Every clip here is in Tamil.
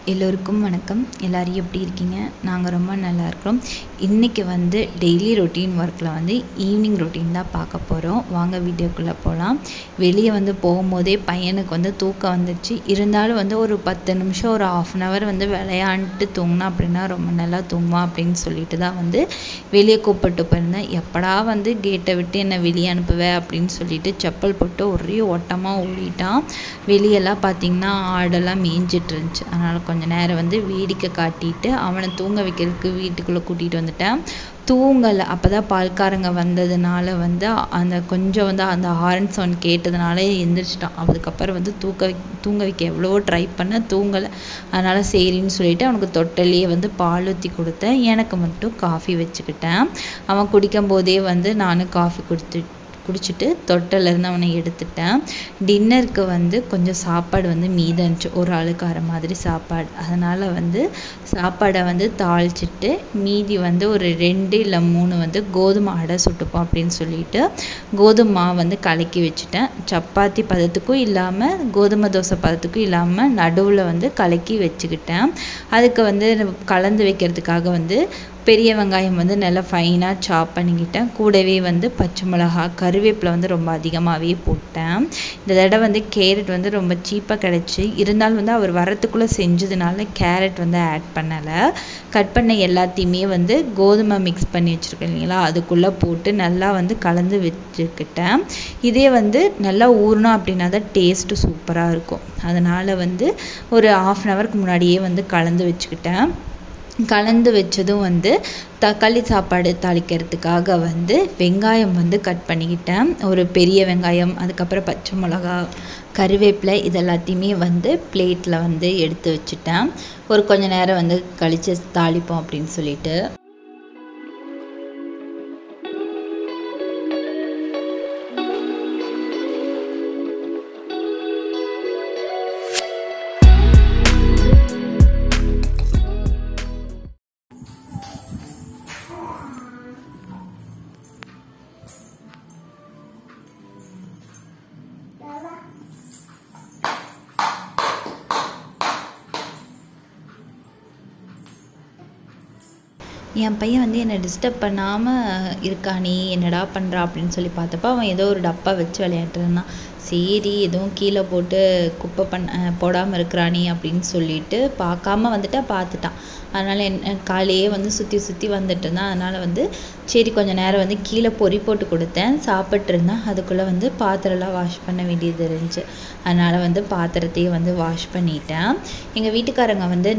எல்லோருக்கும் வணக்கம். எல்லாரும் எப்படி இருக்கீங்க? நாங்கள் ரொம்ப நல்லா இருக்கிறோம். இன்றைக்கி வந்து டெய்லி ரொட்டீன் ஒர்க்கில் வந்து ஈவினிங் ரொட்டீன் தான் பார்க்க போகிறோம். வாங்க வீடியோக்குள்ளே போகலாம். வெளியே வந்து போகும்போதே பையனுக்கு வந்து தூக்கம் வந்துடுச்சு. இருந்தாலும் வந்து ஒரு 10 நிமிஷம் ஒரு 1/2 hour வந்து விளையாண்டுட்டு தூங்கினா அப்படின்னா ரொம்ப நல்லா தூங்குவான் அப்படின்னு சொல்லிட்டு தான் வந்து வெளியே கூப்பிட்டு போயிருந்தேன். எப்படா வந்து கேட்டை விட்டு என்னை வெளியே அனுப்புவேன் அப்படின்னு சொல்லிட்டு செப்பல் போட்டு ஒரே ஓட்டமாக ஓடிட்டான். வெளியெல்லாம் பார்த்திங்கன்னா ஆடெல்லாம் மேய்ஞ்சிட்டு இருந்துச்சு. அதனால் கொஞ்சம் நேரம் வந்து வேடிக்கை காட்டிட்டு அவனை தூங்க வைக்கிறதுக்கு வீட்டுக்குள்ளே கூட்டிகிட்டு வந்துட்டேன். தூங்கலை. அப்போ தான் பால்காரங்க வந்ததுனால வந்து அந்த கொஞ்சம் வந்து அந்த ஹாரன் சவுண்ட் கேட்டதுனால எந்திரிச்சிட்டான். அதுக்கப்புறம் வந்து தூங்க வைக்க எவ்வளவோ ட்ரை பண்ண தூங்கலை. அதனால் சரின்னு சொல்லிட்டு அவனுக்கு தொட்டிலேயே வந்து பால் ஊற்றி கொடுத்தேன். எனக்கு மட்டும் காஃபி வச்சுக்கிட்டேன். அவன் குடிக்கும் போதே வந்து நானும் காஃபி குடிச்சிட்டு தொட்டிலேருந்து அவனை எடுத்துட்டேன். டின்னருக்கு வந்து கொஞ்சம் சாப்பாடு வந்து மீதம் இருந்துச்சு. ஒரு ஆளுக்கு அரை மாதிரி சாப்பாடு. அதனால் வந்து சாப்பாடை வந்து தாளிச்சிட்டு மீதி வந்து ஒரு 2 இல்லை 3 வந்து கோதுமை அடை சுட்டுப்போம் அப்படின்னு சொல்லிட்டு கோதுமை மாவு வந்து கலக்கி வச்சுட்டேன். சப்பாத்தி பதத்துக்கும் இல்லாமல் கோதுமை தோசை பதத்துக்கும் இல்லாமல் நடுவில் வந்து கலக்கி வச்சுக்கிட்டேன். அதுக்கு வந்து கலந்து வைக்கிறதுக்காக வந்து பெரிய வெங்காயம் வந்து நல்லா ஃபைனாக சாப் பண்ணிக்கிட்டேன். கூடவே வந்து பச்சை மிளகா கருவேப்பிலை வந்து ரொம்ப அதிகமாகவே போட்டேன். இந்த தடவை வந்து கேரட் வந்து ரொம்ப சீப்பாக கிடச்சி. இருந்தாலும் வந்து அவர் வரத்துக்குள்ளே செஞ்சதுனால கேரட் வந்து ஆட் பண்ணலை. கட் பண்ண எல்லாத்தையுமே வந்து கோதுமை மிக்ஸ் பண்ணி வச்சுருக்கேன் இல்லைங்களா, அதுக்குள்ளே போட்டு நல்லா வந்து கலந்து வச்சுக்கிட்டேன். இதே வந்து நல்லா ஊறணும் அப்படின்னா தான் டேஸ்ட்டு சூப்பராக இருக்கும். அதனால் வந்து ஒரு 1/2 hour முன்னாடியே வந்து கலந்து வச்சுக்கிட்டேன். கலந்து வச்சதும் வந்து தக்காளி சாப்பாடு தாளிக்கிறதுக்காக வந்து வெங்காயம் வந்து கட் பண்ணிக்கிட்டேன். ஒரு பெரிய வெங்காயம், அதுக்கப்புறம் பச்சை மிளகா, கருவேப்பிலை இதெல்லாத்தையுமே வந்து பிளேட்டில் வந்து எடுத்து வச்சுட்டேன். ஒரு கொஞ்ச நேரம் வந்து கழித்து தாளிப்போம் அப்படின்னு சொல்லிட்டு. என் பையன் வந்து என்னை டிஸ்டர்ப் பண்ணாமல் இருக்கானே, என்னடா பண்ணுறா அப்படின்னு சொல்லி பார்த்தப்ப அவன் ஏதோ ஒரு டப்பா வச்சு விளையாட்டு இருந்தான். சரி எதுவும் கீழே போட்டு குப்பை போடாமல் இருக்கிறானே அப்படின்னு சொல்லிட்டு பார்க்காம பார்த்துட்டான். அதனால் காலையே வந்து சுற்றி வந்துட்டு இருந்தான். அதனால் வந்து சரி கொஞ்சம் நேரம் வந்து கீழே பொறி போட்டு கொடுத்தேன். சாப்பிட்டு இருந்தான். அதுக்குள்ளே வந்து பாத்திரம்லாம் வாஷ் பண்ண வேண்டியது இருந்துச்சு. அதனால் வந்து பாத்திரத்தையே வந்து வாஷ் பண்ணிட்டேன். எங்கள் வீட்டுக்காரங்க வந்து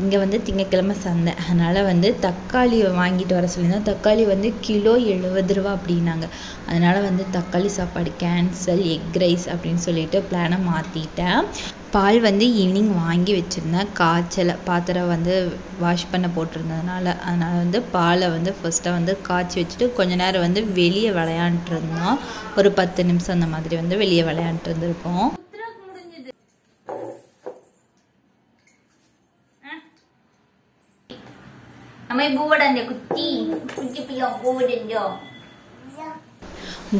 இங்கே வந்து திங்கக்கிழமை சந்தை. அதனால் வந்து தக்காளி வாங்கிட்டு வர சொல்லியிருந்தேன். தக்காளி வந்து கிலோ 70 ரூபா அப்படின்னாங்க. அதனால் வந்து தக்காளி சாப்பாடு கேன்சல், எக் ரைஸ் அப்படின்னு சொல்லிட்டு பிளானை மாற்றிட்டேன். பால் வந்து ஈவினிங் வாங்கி வச்சுருந்தேன். காய்ச்சலை பாத்திரம் வந்து வாஷ் பண்ண போட்டிருந்ததுனால. அதனால் வந்து பாலை வந்து ஃபர்ஸ்ட்டாக வந்து காய்ச்சி வச்சுட்டு கொஞ்ச நேரம் வந்து வெளியே விளையாண்டுட்டு இருந்தோம். ஒரு 10 நிமிஷம் அந்த மாதிரி வந்து வெளியே விளையாண்டுட்டு இருந்திருக்கோம்.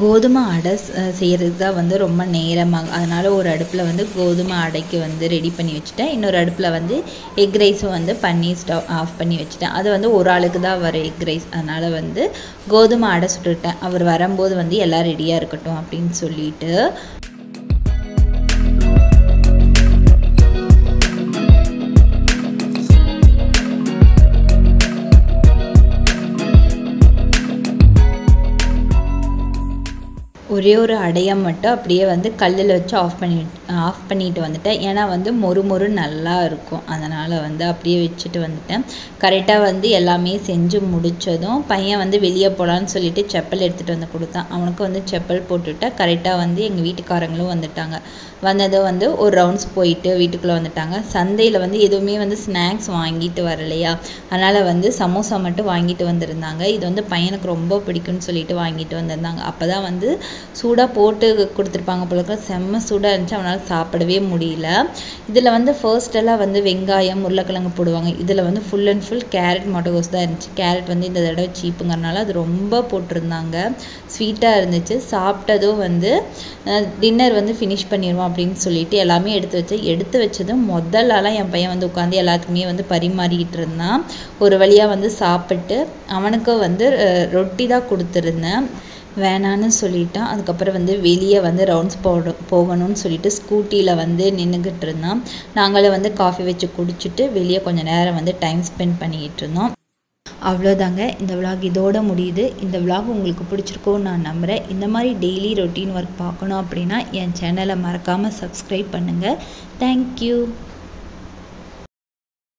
கோதுமை அடை செய்கிறதுக்கு தான் வந்து ரொம்ப நேரமாகும். அதனால் ஒரு அடுப்பில் வந்து கோதுமை அடைக்கு வந்து ரெடி பண்ணி வச்சுட்டேன். இன்னொரு அடுப்பில் வந்து எக் ரைஸும் வந்து பண்ணி ஸ்டவ் ஆஃப் பண்ணி வச்சுட்டேன். அது வந்து ஒரு ஆளுக்கு தான் வரும் எக் ரைஸ். அதனால் வந்து கோதுமை அடை சுட்டுட்டேன். அவர் வரும்போது வந்து எல்லாம் ரெடியாக இருக்கட்டும் அப்படின்னு சொல்லிட்டு. ஒரே ஒரு அடையை மட்டும் அப்படியே வந்து கல்லில் வச்சு ஆஃப் பண்ணிட்டு வந்துட்டேன். ஏன்னா வந்து மொறு நல்லா இருக்கும். அதனால் வந்து அப்படியே வச்சுட்டு வந்துட்டேன். கரெக்டாக வந்து எல்லாமே செஞ்சு முடித்ததும் பையன் வந்து வெளியே போகலான்னு சொல்லிட்டு செப்பல் எடுத்துகிட்டு வந்து கொடுத்தான். அவனுக்கு வந்து செப்பல் போட்டுவிட்டா கரெக்டாக வந்து எங்கள் வீட்டுக்காரங்களும் வந்துட்டாங்க. வந்ததும் வந்து ஒரு ரவுண்ட்ஸ் போயிட்டு வீட்டுக்குள்ளே வந்துட்டாங்க. சந்தையில் வந்து எதுவுமே வந்து ஸ்நாக்ஸ் வாங்கிட்டு வரலையா, அதனால் வந்து சமோசா மட்டும் வாங்கிட்டு வந்திருந்தாங்க. இது வந்து பையனுக்கு ரொம்ப பிடிக்கும்னு சொல்லிட்டு வாங்கிட்டு வந்திருந்தாங்க. அப்போ தான் வந்து சூடாக போட்டு கொடுத்துருப்பாங்க போல, செம்ம சூடாக இருந்துச்சு, அவனால் சாப்பிடவே முடியல. இதில் வந்து ஃபர்ஸ்டெல்லாம் வந்து வெங்காயம் உருளைக்கிழங்கு போடுவாங்க, இதில் வந்து ஃபுல் அண்ட் ஃபுல் கேரட் முட்டைகோஸ் தான் இருந்துச்சு. கேரட் வந்து இந்த தடவை சீப்புங்கிறனால அது ரொம்ப போட்டிருந்தாங்க, ஸ்வீட்டாக இருந்துச்சு. சாப்பிட்டதும் வந்து டின்னர் வந்து ஃபினிஷ் பண்ணிடுவோம் அப்படின்னு சொல்லிட்டு எல்லாமே எடுத்து வச்சதும் முதல்லலாம் என் பையன் வந்து உட்காந்து எல்லாத்துக்குமே வந்து பரிமாறிக்கிட்டு இருந்தான். ஒரு வழியாக வந்து சாப்பிட்டு அவனுக்கும் வந்து ரொட்டி தான் கொடுத்துருந்தேன், வேணான்னு சொல்லிட்டான். அதுக்கப்புறம் வந்து வெளியே வந்து ரவுண்ட்ஸ் போகணும்னு சொல்லிட்டு ஸ்கூட்டியில் வந்து நின்றுக்கிட்டு இருந்தான். நாங்களும் வந்து காஃபி வச்சு குடிச்சிட்டு வெளியே கொஞ்சம் நேரம் வந்து டைம் ஸ்பெண்ட் பண்ணிக்கிட்டு இருந்தோம். அவ்வளோதாங்க, இந்த விளாக் இதோட முடியுது. இந்த விளாக் உங்களுக்கு பிடிச்சிருக்கோன்னு நான் நம்புகிறேன். இந்த மாதிரி டெய்லி ரொட்டீன் ஒர்க் பார்க்கணும் அப்படின்னா என் சேனலை மறக்காமல் சப்ஸ்கிரைப் பண்ணுங்கள். தேங்க்யூ.